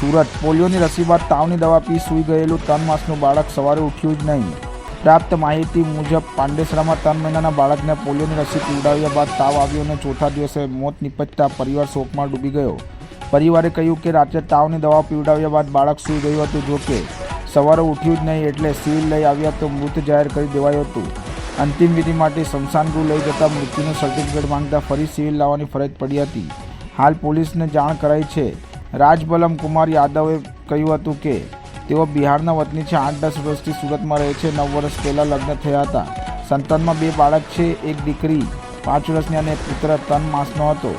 સુરત પોલિયોની રસી બાદ તાવની દવા પી સૂઈ ગયેલું 3 માસનું બાળક સવારે ઉઠ્યું જ નહીં। પ્રાપ્ત માહિતી મુજબ પાંડેસરામાં 3 મહિનાના બાળકને પોલિયોની રસી પીવડાવ્યા બાદ તાવ આવ્યો અને ચોથા દિવસે મોત નિપજતા પરિવાર શોકમાં ડૂબી ગયો। પરિવારે કહ્યું કે રાત્રે તાવની દવા પીવડાવ્યા બાદ બાળક સૂઈ ગયું હતું, જોકે સવારે ઉઠ્યું જ નહીં એટલે સિવિલ લઈ આવ્યા તો મૃત જાહેર કરી દેવાયું હતું। અંતિમ વિધિ માટે સ્મશાનગૃહ લઈ જતા મૃત્યુનું સર્ટિફિકેટ માંગતા ફરી સિવિલ લાવવાની ફરજ પડી હતી। હાલ પોલીસને જાણ કરાઈ છે। રાજબલમ કુમાર યાદવે કહ્યું હતું કે તેઓ બિહારના વતની છે। 8-10 વર્ષથી સુરતમાં રહે છે। 9 વર્ષ પહેલાં લગ્ન થયા હતા। સંતાનમાં 2 બાળક છે, એક દીકરી 5 વર્ષની અને એક પુત્ર 3 માસનો હતો।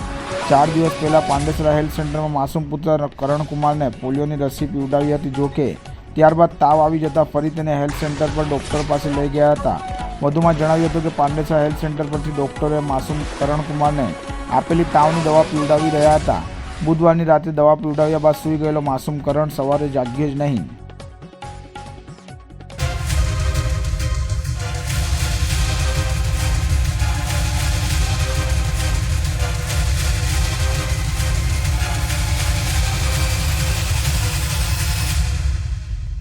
4 દિવસ પહેલાં પાંડેસરા હેલ્થ સેન્ટરમાં માસૂમ પુત્ર કરણકુમારને પોલિયોની રસી પીવડાવી હતી, જોકે ત્યારબાદ તાવ આવી જતાં ફરી તેને હેલ્થ સેન્ટર પર ડૉક્ટર પાસે લઈ ગયા હતા। વધુમાં જણાવ્યું હતું કે પાંડેસરા હેલ્થ સેન્ટર પરથી ડૉક્ટરે માસૂમ કરણકુમારને આપેલી તાવની દવા પીવડાવી રહ્યા હતા। બુધવારની રાત્રે દવા પીવડાવ્યા બાદ સૂઈ ગયેલો માસૂમ કરણ સવારે જાગ્યો જ નહીં।